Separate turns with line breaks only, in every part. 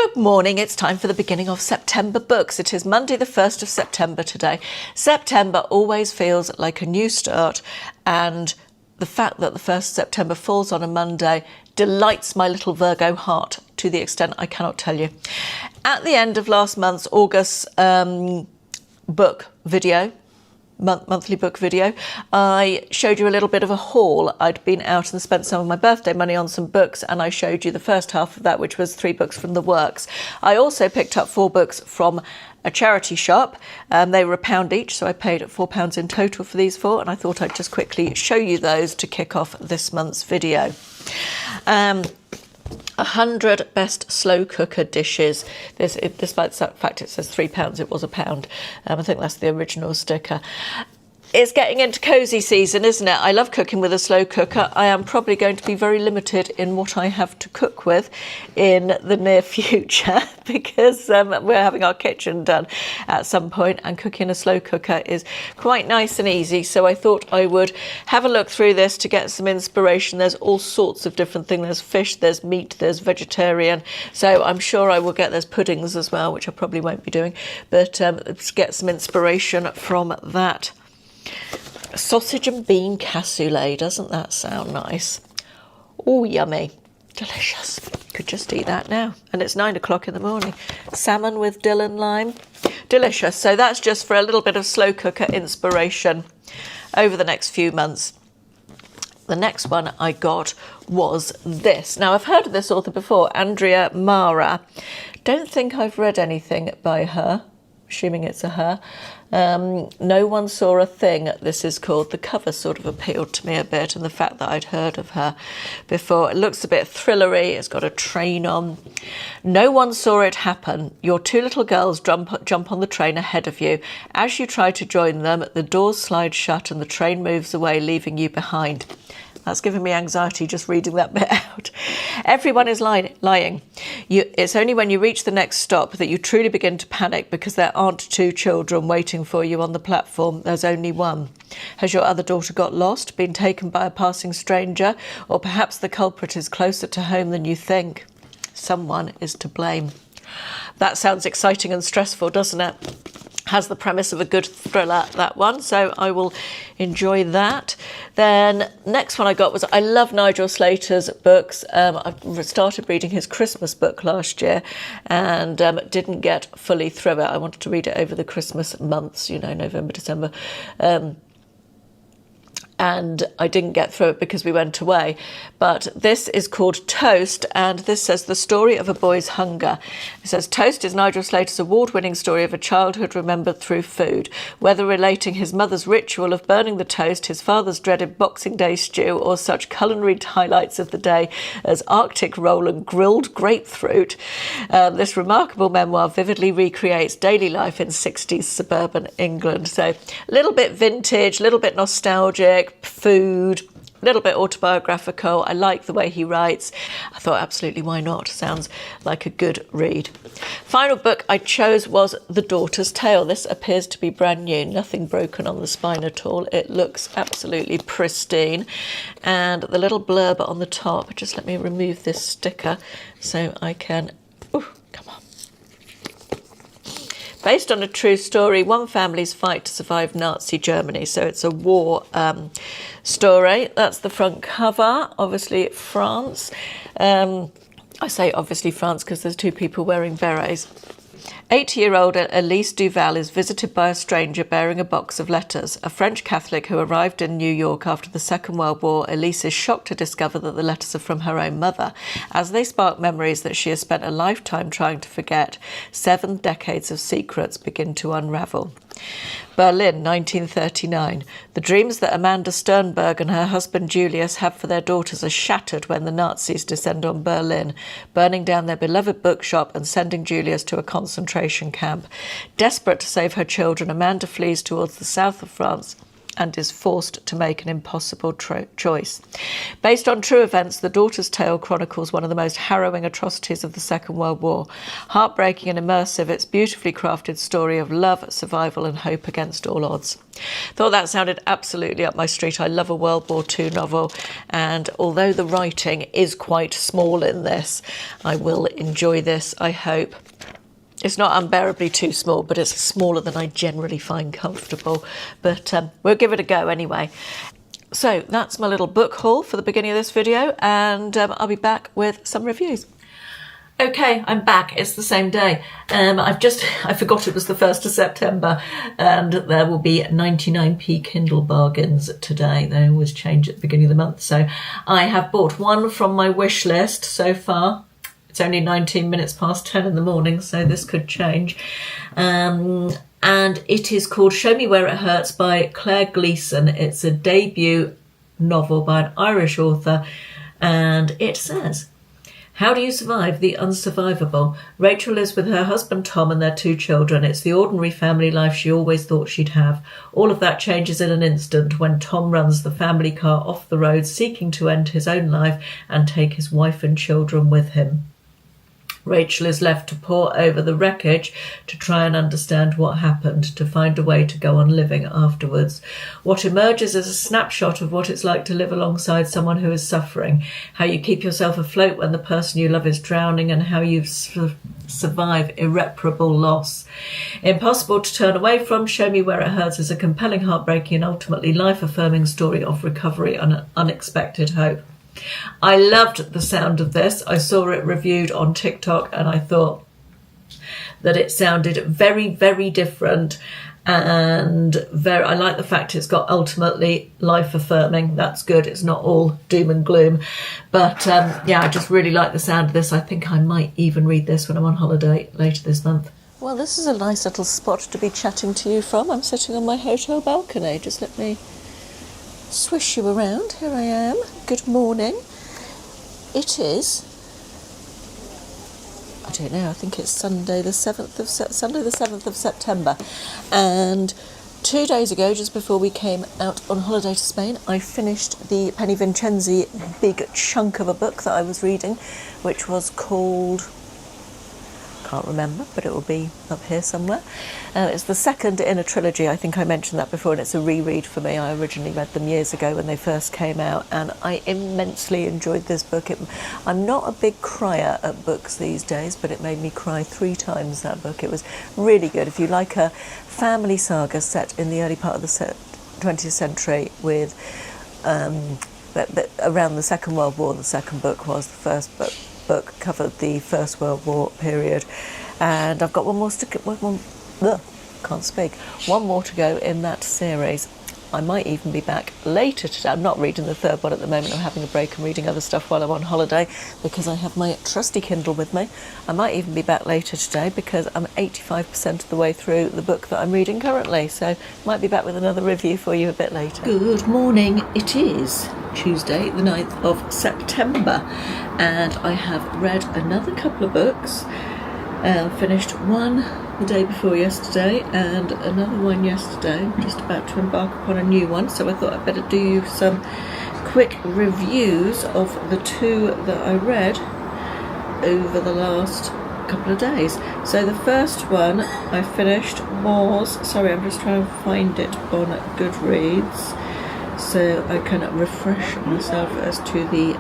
Good morning, it's time for the beginning of September books. It is Monday the 1st of September today. September always feels like a new start, and the fact that the 1st of September falls on a Monday delights my little Virgo heart to the extent I cannot tell you. At the end of last month's August book video, monthly book video, I showed you a little bit of a haul. I'd been out and spent some of my birthday money on some books, and I showed you the first half of that, which was 3 books from the works. I also picked up 4 books from a charity shop. They were £1 each, so I paid £4 in total for these 4, and I thought I'd just quickly show you those to kick off this month's video. 100 best slow cooker dishes. Despite the fact it says £3, it was £1. I think that's the original sticker. It's getting into cosy season, isn't it? I love cooking with a slow cooker. I am probably going to be very limited in what I have to cook with in the near future because we're having our kitchen done at some point, and cooking a slow cooker is quite nice and easy. So I thought I would have a look through this to get some inspiration. There's all sorts of different things. There's fish, there's meat, there's vegetarian. So I'm sure I will there's puddings as well, which I probably won't be doing, but get some inspiration from that. Sausage and bean cassoulet, doesn't that sound nice? Oh, yummy, delicious. Could just eat that now, and it's 9 o'clock in the morning. Salmon with dill and lime, delicious. So that's just for a little bit of slow cooker inspiration over the next few months. The next one I got was this. Now, I've heard of this author before, Andrea Mara. Don't think I've read anything by her, assuming it's a her. No One Saw a Thing, this is called. The cover sort of appealed to me a bit, and the fact that I'd heard of her before. It looks a bit thrillery. It's got a train on. No one saw it happen. Your 2 little girls jump on the train ahead of you. As you try to join them, the doors slide shut and the train moves away, leaving you behind. That's giving me anxiety just reading that bit out. Everyone is lying. It's only when you reach the next stop that you truly begin to panic, because there aren't 2 children waiting for you on the platform. There's only one. Has your other daughter got lost, been taken by a passing stranger, or perhaps the culprit is closer to home than you think? Someone is to blame. That sounds exciting and stressful, doesn't it? Has the premise of a good thriller, that one, so I will enjoy that. Then next one I got was, I love Nigel Slater's books. I started reading his Christmas book last year and didn't get fully through it. I wanted to read it over the Christmas months, November, December. And I didn't get through it because we went away. But this is called Toast, and this says the story of a boy's hunger. It says Toast is Nigel Slater's award-winning story of a childhood remembered through food, whether relating his mother's ritual of burning the toast, his father's dreaded Boxing Day stew, or such culinary highlights of the day as Arctic roll and grilled grapefruit. This remarkable memoir vividly recreates daily life in 60s suburban England. So a little bit vintage, a little bit nostalgic, food, a little bit autobiographical. I like the way he writes. I thought, absolutely, why not? Sounds like a good read. Final book I chose was The Daughter's Tale. This appears to be brand new, nothing broken on the spine at all. It looks absolutely pristine. And the little blurb on the top, just let me remove this sticker so I can, come on. Based on a true story, one family's fight to survive Nazi Germany. So it's a war story. That's the front cover. Obviously, France. I say obviously France because there's 2 people wearing berets. 80-year-old Elise Duval is visited by a stranger bearing a box of letters. A French Catholic who arrived in New York after the Second World War, Elise is shocked to discover that the letters are from her own mother. As they spark memories that she has spent a lifetime trying to forget, 7 decades of secrets begin to unravel. Berlin, 1939. The dreams that Amanda Sternberg and her husband Julius have for their daughters are shattered when the Nazis descend on Berlin, burning down their beloved bookshop and sending Julius to a concentration camp. Desperate to save her children, Amanda flees towards the south of France and is forced to make an impossible choice. Based on true events, The Daughter's Tale chronicles one of the most harrowing atrocities of the Second World War. Heartbreaking and immersive, it's beautifully crafted story of love, survival and hope against all odds. Thought that sounded absolutely up my street. I love a World War II novel, and although the writing is quite small in this, I will enjoy this, I hope. It's not unbearably too small, but it's smaller than I generally find comfortable. But we'll give it a go anyway. So that's my little book haul for the beginning of this video, and I'll be back with some reviews. Okay, I'm back. It's the same day. I forgot it was the 1st of September, and there will be 99p Kindle bargains today. They always change at the beginning of the month. So I have bought one from my wish list so far. It's only 19 minutes past 10 in the morning, so this could change. And it is called Show Me Where It Hurts by Claire Gleeson. It's a debut novel by an Irish author, and it says, how do you survive the unsurvivable? Rachel lives with her husband Tom and their 2 children. It's the ordinary family life she always thought she'd have. All of that changes in an instant when Tom runs the family car off the road, seeking to end his own life and take his wife and children with him. Rachel is left to pore over the wreckage to try and understand what happened, to find a way to go on living afterwards. What emerges is a snapshot of what it's like to live alongside someone who is suffering, how you keep yourself afloat when the person you love is drowning, and how you survive irreparable loss. Impossible to turn away from, Show Me Where It Hurts is a compelling, heartbreaking, and ultimately life-affirming story of recovery and unexpected hope. I loved the sound of this. I saw it reviewed on TikTok and I thought that it sounded very, very different, and I like the fact it's got ultimately life affirming. That's good. It's not all doom and gloom, but yeah, I just really like the sound of this. I think I might even read this when I'm on holiday later this month. Well, this is a nice little spot to be chatting to you from. I'm sitting on my hotel balcony. Just let me swish you around. Here I am. Good morning. It is, I don't know, I think it's Sunday the 7th of September, and 2 days ago, just before we came out on holiday to Spain, I finished the Penny Vincenzi big chunk of a book that I was reading, which was called, can't remember, but it will be up here somewhere. It's the second in a trilogy. I think I mentioned that before, and it's a reread for me. I originally read them years ago when they first came out, and I immensely enjoyed this book. I'm not a big crier at books these days, but it made me cry 3 times, that book. It was really good. If you like a family saga set in the early part of the 20th century with but around the Second World War, the second book was. The first book covered the First World War period, and I've got one more to go in that series. I might even be back later today. I'm not reading the third one at the moment. I'm having a break and reading other stuff while I'm on holiday because I have my trusty Kindle with me. I might even be back later today because I'm 85% of the way through the book that I'm reading currently, so might be back with another review for you a bit later. Good morning. It is Tuesday the 9th of September, and I have read another couple of books. Finished one the day before yesterday and another one yesterday. I'm just about to embark upon a new one, so I thought I'd better do you some quick reviews of the 2 that I read over the last couple of days. So the first one I finished was, sorry, I'm just trying to find it on Goodreads so I can refresh myself as to the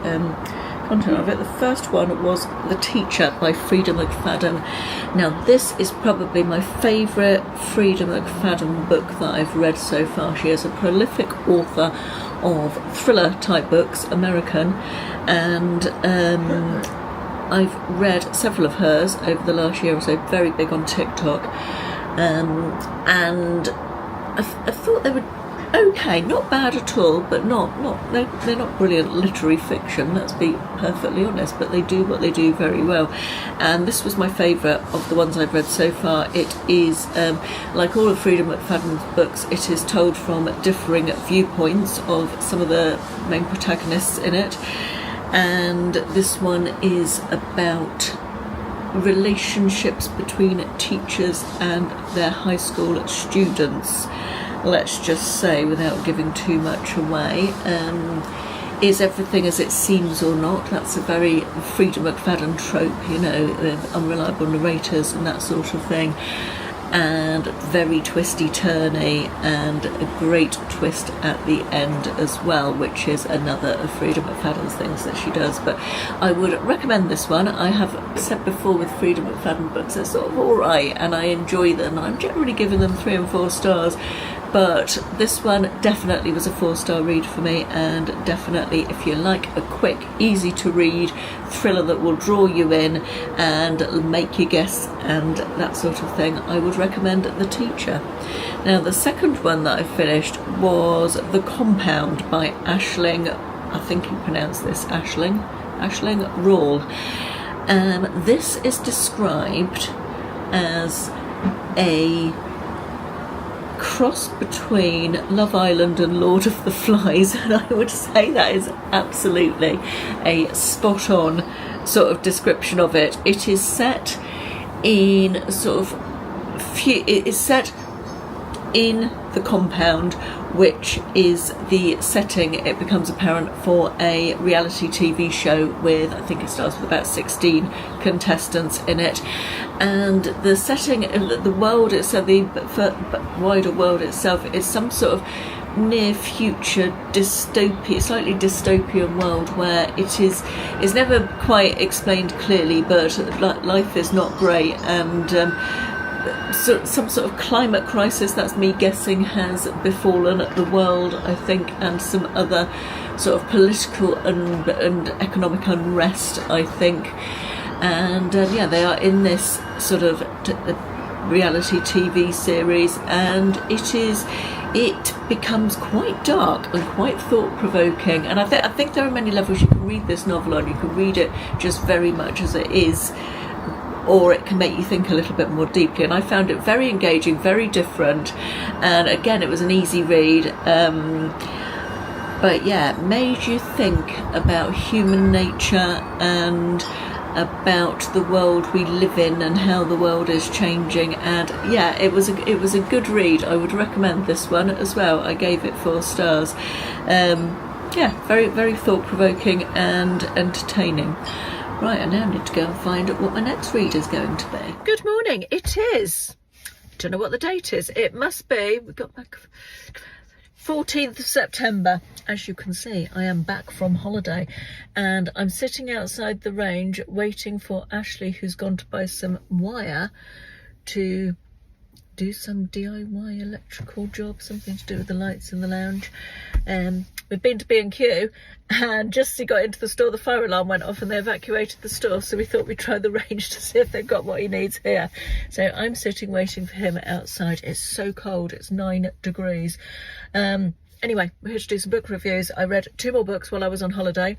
content of it. The first one was The Teacher by Frida McFadden. Now this is probably my favourite Frida McFadden book that I've read so far. She is a prolific author of thriller type books, American, and I've read several of hers over the last year or so, very big on TikTok, and I thought they were okay, not bad at all, but they're not brilliant literary fiction, let's be perfectly honest, but they do what they do very well. And this was my favourite of the ones I've read so far. It is, like all of Frida McFadden's books, it is told from differing viewpoints of some of the main protagonists in it. And this one is about relationships between teachers and their high school students. let's just say, without giving too much away, is everything as it seems or not? That's a very Frida McFadden trope, you know, with unreliable narrators and that sort of thing. And very twisty-turny, and a great twist at the end as well, which is another of Frida McFadden's things that she does. But I would recommend this one. I have said before with Frida McFadden books, they're sort of alright, and I enjoy them. I'm generally giving them 3 and 4 stars. But this one definitely was a 4-star read for me, and definitely if you like a quick, easy to read thriller that will draw you in and make you guess and that sort of thing, I would recommend The Teacher. Now the second one that I finished was The Compound by Aisling, I think you pronounce this Aisling Rawle. This is described as a cross between Love Island and Lord of the Flies, and I would say that is absolutely a spot on sort of description of it. It is set in it's set in the compound, which is the setting, it becomes apparent, for a reality TV show with, I think it starts with about 16 contestants in it. And the setting, the world itself, the wider world itself, is some sort of near future dystopia, slightly dystopian world where it is never quite explained clearly, but life is not great, and so some sort of climate crisis, that's me guessing, has befallen the world, I think, and some other sort of political and economic unrest, I think. And yeah, they are in this sort of reality TV series, and it becomes quite dark and quite thought-provoking. And I think there are many levels you can read this novel on. You can read it just very much as it is, or it can make you think a little bit more deeply. And I found it very engaging, very different, and again, it was an easy read. But yeah, made you think about human nature and about the world we live in and how the world is changing. And yeah, it was a good read. I would recommend this one as well. I gave it 4 stars. Yeah, very, very thought-provoking and entertaining. Right, I now need to go and find out what my next read is going to be. Good morning. It is, don't know what the date is. It must be, we got back 14th of September. As you can see, I am back from holiday, and I'm sitting outside the range waiting for Ashley, who's gone to buy some wire to do some DIY electrical job, something to do with the lights in the lounge. We've been to B&Q, and just as he got into the store, the fire alarm went off and they evacuated the store, so we thought we'd try the range to see if they've got what he needs here. So I'm sitting waiting for him outside. It's so cold, it's 9 degrees. Anyway, we're here to do some book reviews. I read 2 more books while I was on holiday,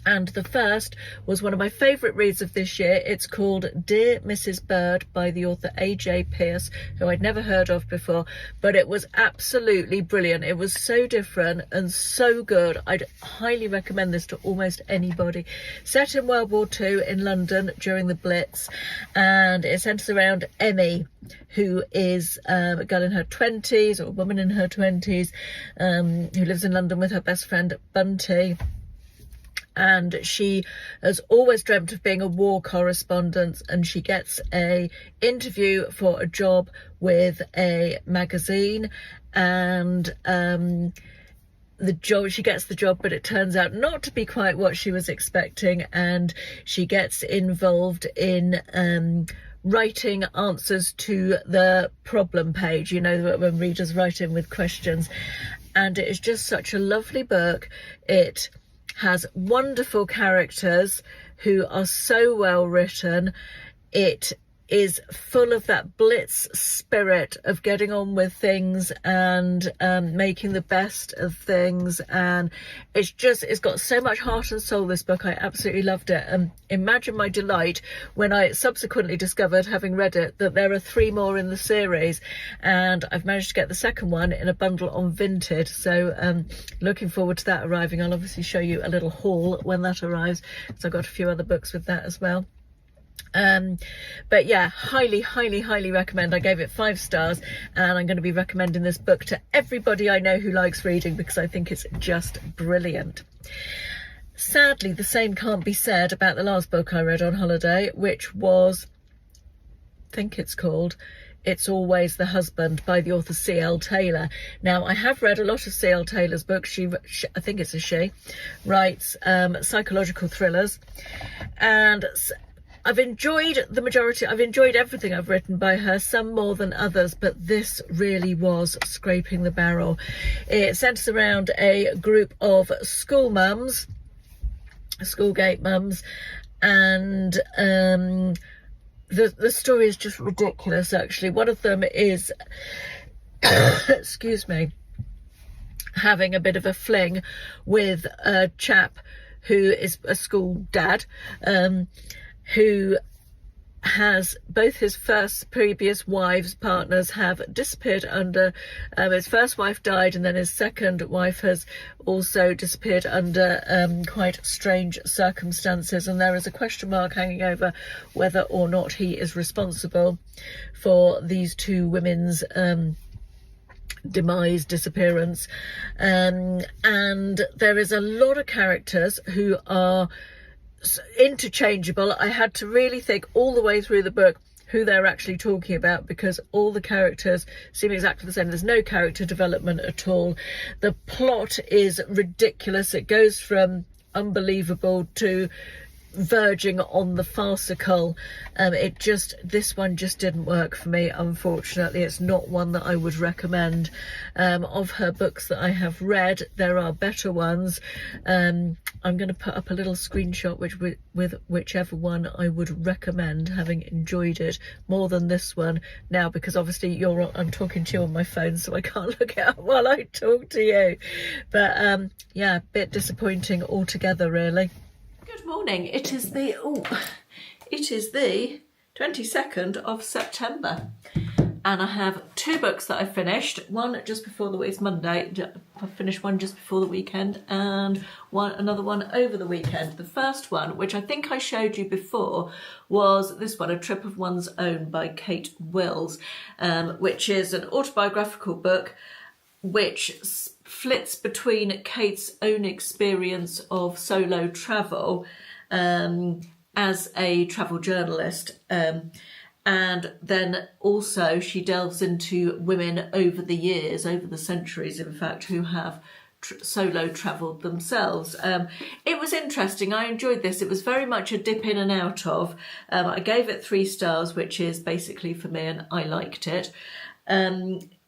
and the first was one of my favourite reads of this year. It's called Dear Mrs. Bird by the author A.J. Pierce, who I'd never heard of before, but it was absolutely brilliant. It was so different and so good. I'd highly recommend this to almost anybody. Set in World War II in London during the Blitz, and it centres around Emmy, who is a girl in her 20s, or a woman in her 20s, who lives in London with her best friend Bunty. And she has always dreamt of being a war correspondent, and she gets a interview for a job with a magazine, and she gets the job, but it turns out not to be quite what she was expecting, and she gets involved in writing answers to the problem page, you know, when readers write in with questions. And it is just such a lovely book. It has wonderful characters who are so well written. It is full of that Blitz spirit of getting on with things and making the best of things, and it's got so much heart and soul, this book. I absolutely loved it. Imagine my delight when I subsequently discovered, having read it, that there are 3 more in the series, and I've managed to get the second one in a bundle on Vinted, so looking forward to that arriving. I'll obviously show you a little haul when that arrives, because I've got a few other books with that as well. But yeah, highly recommend. I gave it 5 stars, and I'm going to be recommending this book to everybody I know who likes reading because I think it's just brilliant. Sadly, the same can't be said about the last book I read on holiday, which was, I think it's called It's Always the Husband by the author C.L. Taylor. Now, I have read a lot of C.L. Taylor's books. She I think it's a she, writes psychological thrillers, and I've enjoyed the majority. I've enjoyed everything I've written by her, some more than others, but this really was scraping the barrel. It centres around a group of school mums, schoolgate mums, and the story is just ridiculous, actually. One of them is, excuse me, having a bit of a fling with a chap who is a school dad, who has both his previous wives, partners, have disappeared under, his first wife died, and then his second wife has also disappeared under quite strange circumstances, and there is a question mark hanging over whether or not he is responsible for these two women's demise, disappearance, and there is a lot of characters who are interchangeable. I had to really think all the way through the book who they're actually talking about, because all the characters seem exactly the same. There's no character development at all. The plot is ridiculous. It goes from unbelievable to verging on the farcical. This one just didn't work for me, unfortunately. It's not one that I would recommend. Of her books that I have read, there are better ones. I'm going to put up a little screenshot with whichever one I would recommend, having enjoyed it more than this one now, because obviously I'm talking to you on my phone, so I can't look it up while I talk to you. But yeah, a bit disappointing altogether, really. Good morning. It is the 22nd of September, and I have 2 books that I finished. One just before it's Monday. I finished one just before the weekend, and another one over the weekend. The first one, which I think I showed you before, was this one, A Trip of One's Own by Kate Wills, which is an autobiographical book which flits between Kate's own experience of solo travel as a travel journalist, and then also she delves into women over the years, over the centuries in fact, who have solo travelled themselves. It was interesting. I enjoyed this. It was very much a dip in and out of. I gave it 3 stars, which is basically for me, and I liked it.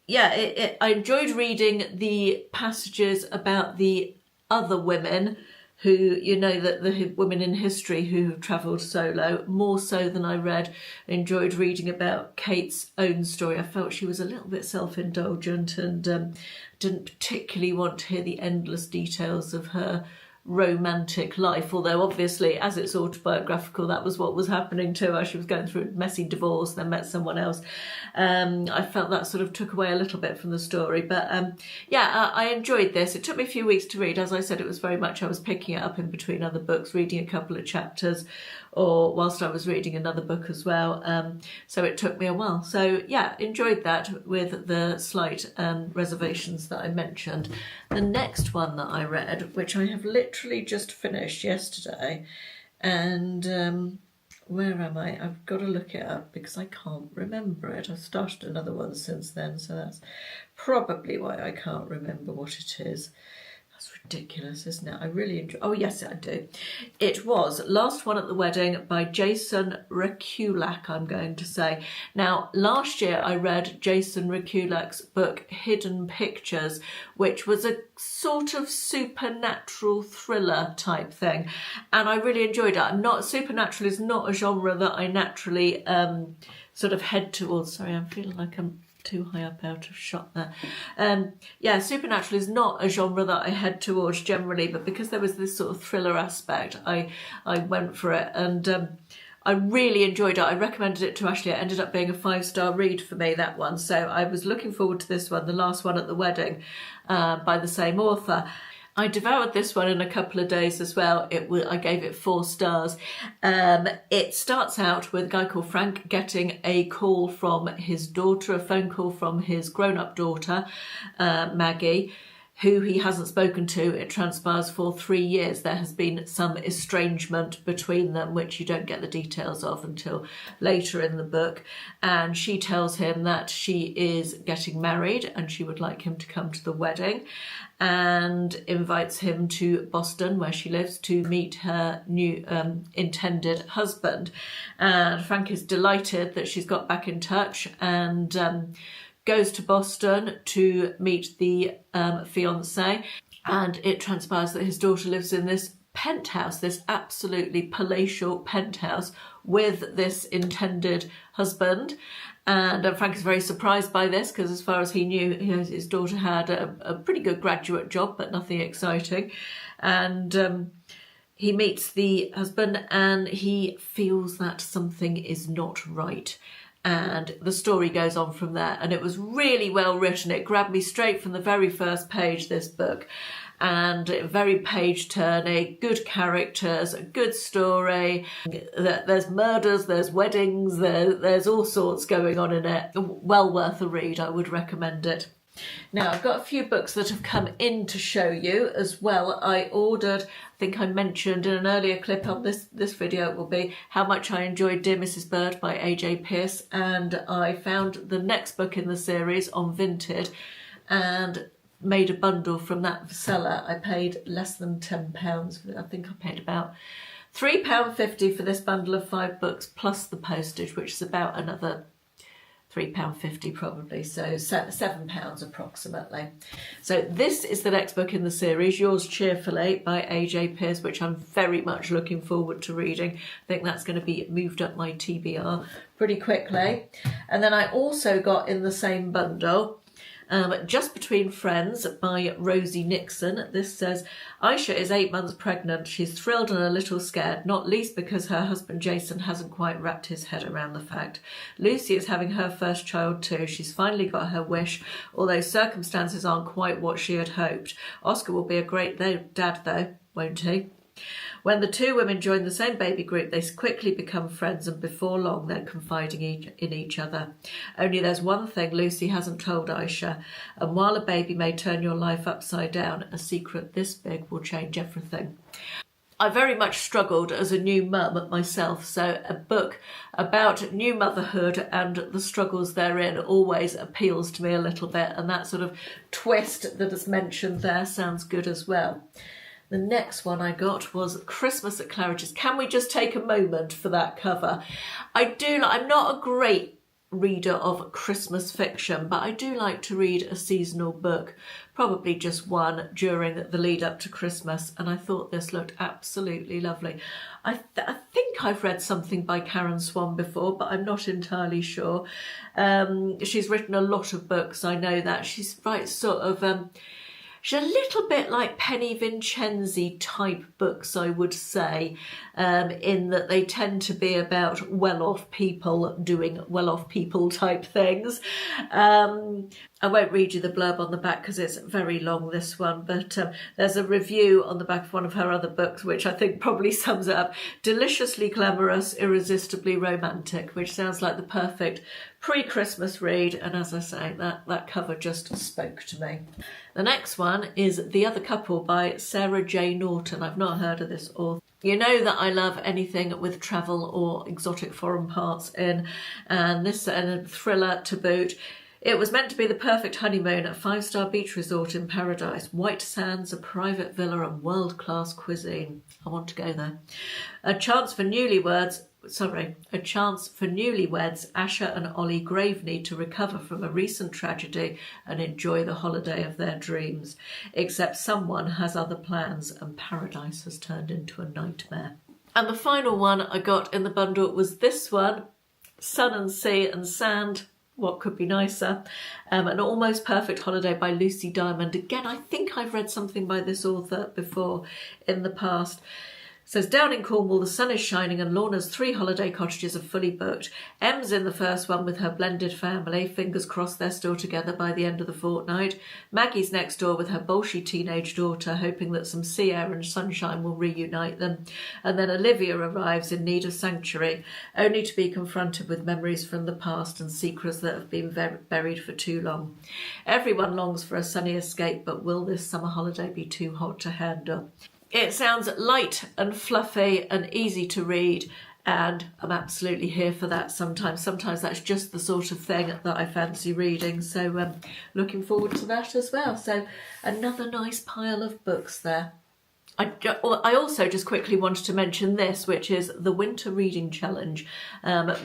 I enjoyed reading the passages about the other women who, the women in history who have travelled solo, more so than I enjoyed reading about Kate's own story. I felt she was a little bit self-indulgent and didn't particularly want to hear the endless details of her romantic life, although obviously as it's autobiographical, that was what was happening to her. She was going through a messy divorce, then met someone else. I felt that sort of took away a little bit from the story, but I enjoyed this. It took me a few weeks to read. As I said, it was very much I was picking it up in between other books, reading a couple of chapters, or whilst I was reading another book as well, so it took me a while. So yeah, enjoyed that with the slight reservations that I mentioned. The next one that I read, which I have literally just finished yesterday, and where am I? I've got to look it up because I can't remember it. I've started another one since then, so that's probably why I can't remember what it is. That's ridiculous, isn't it? I really enjoy. Oh yes, I do. It was Last One at the Wedding by Jason Rekulak, I'm going to say. Now, last year I read Jason Rekulak's book Hidden Pictures, which was a sort of supernatural thriller type thing, and I really enjoyed it. Supernatural is not a genre that I naturally sort of head towards. Sorry, I'm feeling like I'm too high up out of shot there. Supernatural is not a genre that I head towards generally, but because there was this sort of thriller aspect, I went for it, and I really enjoyed it. I recommended it to Ashley. It ended up being a 5-star read for me, that one. So I was looking forward to this one, The Last One at the Wedding, by the same author. I devoured this one in a couple of days as well. I gave it 4 stars. It starts out with a guy called Frank getting a call from his daughter, a phone call from his grown-up daughter, Maggie, who he hasn't spoken to, it transpires, for 3 years. There has been some estrangement between them, which you don't get the details of until later in the book. And she tells him that she is getting married and she would like him to come to the wedding, and invites him to Boston, where she lives, to meet her new intended husband. And Frank is delighted that she's got back in touch, and goes to Boston to meet the fiancé, and it transpires that his daughter lives in this penthouse, this absolutely palatial penthouse with this intended husband. And Frank is very surprised by this, because as far as he knew, his daughter had a pretty good graduate job, but nothing exciting. And he meets the husband and he feels that something is not right. And the story goes on from there. And it was really well written. It grabbed me straight from the very first page, this book. And very page-turning, good characters, a good story. There's murders, there's weddings, there's all sorts going on in it. Well worth a read, I would recommend it. Now, I've got a few books that have come in to show you as well. I ordered, I think I mentioned in an earlier clip on this video, it will be, how much I enjoyed Dear Mrs. Bird by A.J. Pearce, and I found the next book in the series on Vinted and made a bundle from that seller. I paid less than £10. I think I paid about £3.50 for this bundle of 5 books, plus the postage, which is about another £3.50 probably, so £7 approximately. So this is the next book in the series, Yours Cheerfully by A.J. Pearce, which I'm very much looking forward to reading. I think that's going to be moved up my TBR pretty quickly. And then I also got in the same bundle Just Between Friends by Rosie Nixon. This says, Aisha is 8 months pregnant. She's thrilled and a little scared, not least because her husband Jason hasn't quite wrapped his head around the fact. Lucy is having her first child too. She's finally got her wish, although circumstances aren't quite what she had hoped. Oscar will be a great dad though, won't he? When the 2 women join the same baby group, they quickly become friends, and before long they're confiding in each other. Only there's one thing Lucy hasn't told Aisha, and while a baby may turn your life upside down, a secret this big will change everything. I very much struggled as a new mum myself, so a book about new motherhood and the struggles therein always appeals to me a little bit, and that sort of twist that is mentioned there sounds good as well. The next one I got was Christmas at Claridge's. Can we just take a moment for that cover? I'm not a great reader of Christmas fiction, but I do like to read a seasonal book, probably just one during the lead up to Christmas, and I thought this looked absolutely lovely. I think I've read something by Karen Swan before, but I'm not entirely sure. She's written a lot of books, I know that. She's right sort of... She's a little bit like Penny Vincenzi type books, I would say, in that they tend to be about well-off people doing well-off people type things. I won't read you the blurb on the back because it's very long, this one, but there's a review on the back of one of her other books, which I think probably sums it up. Deliciously glamorous, irresistibly romantic, which sounds like the perfect pre-Christmas read, and as I say, that cover just spoke to me. The next one is The Other Couple by Sarah J. Norton. I've not heard of this author. You know that I love anything with travel or exotic foreign parts in, and this a thriller to boot. It was meant to be the perfect honeymoon, a 5-star beach resort in paradise, white sands, a private villa and world-class cuisine. I want to go there. A chance for newlyweds, Asher and Ollie Graveney, to recover from a recent tragedy and enjoy the holiday of their dreams. Except someone has other plans and paradise has turned into a nightmare. And the final one I got in the bundle was this one, Sun and Sea and Sand. What could be nicer? An Almost Perfect Holiday by Lucy Diamond. Again, I think I've read something by this author before in the past. Says, down in Cornwall, the sun is shining and Lorna's 3 holiday cottages are fully booked. Em's in the first one with her blended family. Fingers crossed they're still together by the end of the fortnight. Maggie's next door with her bolshy teenage daughter, hoping that some sea air and sunshine will reunite them. And then Olivia arrives in need of sanctuary, only to be confronted with memories from the past and secrets that have been buried for too long. Everyone longs for a sunny escape, but will this summer holiday be too hot to handle? It sounds light and fluffy and easy to read, and I'm absolutely here for that sometimes. Sometimes that's just the sort of thing that I fancy reading, so looking forward to that as well. So another nice pile of books there. I also just quickly wanted to mention this, which is the Winter Reading Challenge,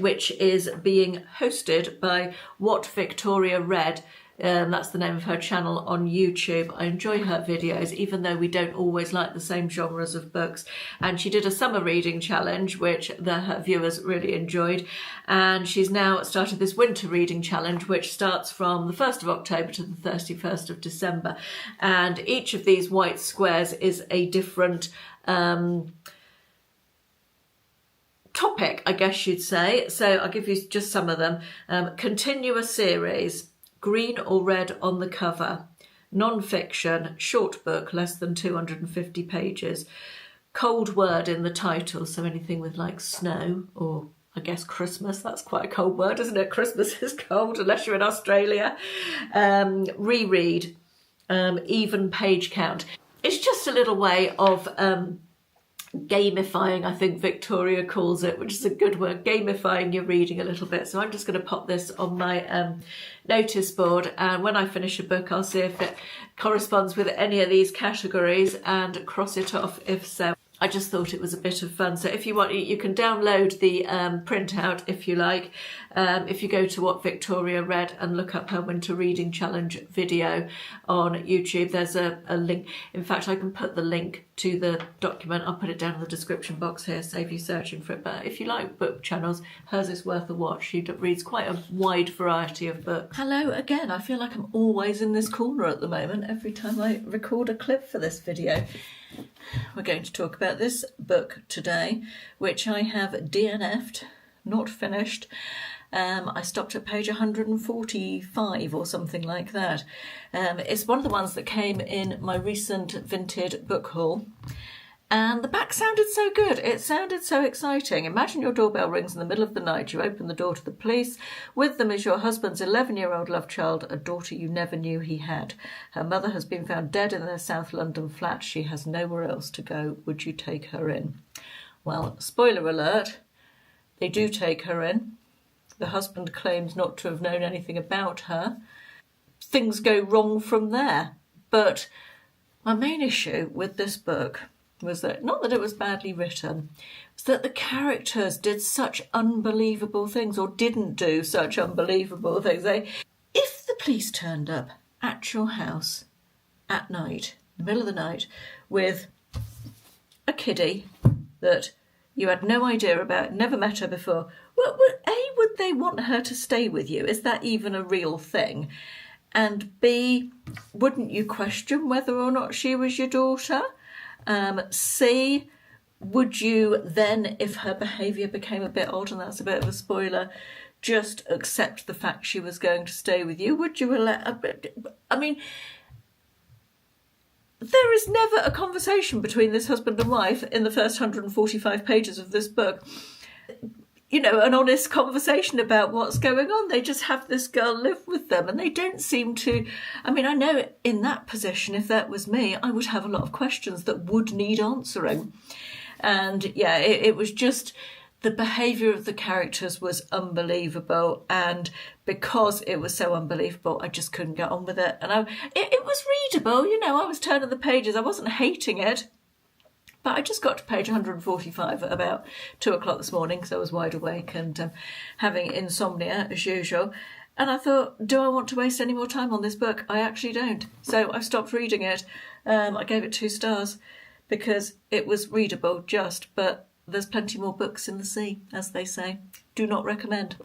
which is being hosted by What Victoria Read. That's the name of her channel on YouTube. I enjoy her videos, even though we don't always like the same genres of books. And she did a summer reading challenge, which her viewers really enjoyed. And she's now started this winter reading challenge, which starts from the 1st of October to the 31st of December. And each of these white squares is a different topic, I guess you'd say. So I'll give you just some of them. Continue a series. Green or red on the cover, non-fiction, short book, less than 250 pages, cold word in the title, so anything with like snow or I guess Christmas, that's quite a cold word, isn't it? Christmas is cold unless you're in Australia. Reread, even page count. It's just a little way of gamifying, I think Victoria calls it, which is a good word, gamifying your reading a little bit. So I'm just going to pop this on my notice board, and when I finish a book I'll see if it corresponds with any of these categories and cross it off if so. I just thought it was a bit of fun. So if you want, you can download the printout if you like. If you go to What Victoria Read and look up her Winter Reading Challenge video on YouTube, there's a link. In fact, I can put the link to the document. I'll put it down in the description box here, save you searching for it. But if you like book channels, hers is worth a watch. She reads quite a wide variety of books. Hello again. I feel like I'm always in this corner at the moment every time I record a clip for this video. We're going to talk about this book today, which I have DNF'd, not finished. I stopped at page 145 or something like that. It's one of the ones that came in my recent Vinted book haul. And the back sounded so good. It sounded so exciting. Imagine your doorbell rings in the middle of the night. You open the door to the police. With them is your husband's 11-year-old love child, a daughter you never knew he had. Her mother has been found dead in their South London flat. She has nowhere else to go. Would you take her in? Well, spoiler alert, they do take her in. The husband claims not to have known anything about her. Things go wrong from there. But my main issue with this book was that, not that it was badly written, was that the characters did such unbelievable things, or didn't do such unbelievable things. If the police turned up at your house at night, in the middle of the night, with a kiddie that you had no idea about, never met her before, well, would they want her to stay with you? Is that even a real thing? And B, wouldn't you question whether or not she was your daughter? C, would you then, if her behaviour became a bit odd, and that's a bit of a spoiler, just accept the fact she was going to stay with you? Would you I mean, there is never a conversation between this husband and wife in the first 145 pages of this book. You know, an honest conversation about what's going on. They just have this girl live with them, and they don't seem to. I mean, I know in that position, if that was me, I would have a lot of questions that would need answering. And yeah, it was just, the behaviour of the characters was unbelievable, and because it was so unbelievable, I just couldn't get on with it. And it was readable, you know, I was turning the pages, I wasn't hating it. But I just got to page 145 at about 2 o'clock this morning because I was wide awake and having insomnia as usual. And I thought, do I want to waste any more time on this book? I actually don't. So I stopped reading it. I gave it 2 stars because it was readable but there's plenty more books in the sea, as they say. Do not recommend.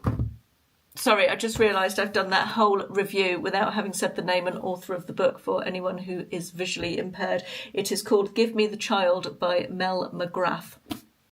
Sorry, I just realised I've done that whole review without having said the name and author of the book for anyone who is visually impaired. It is called Give Me the Child by Mel McGrath.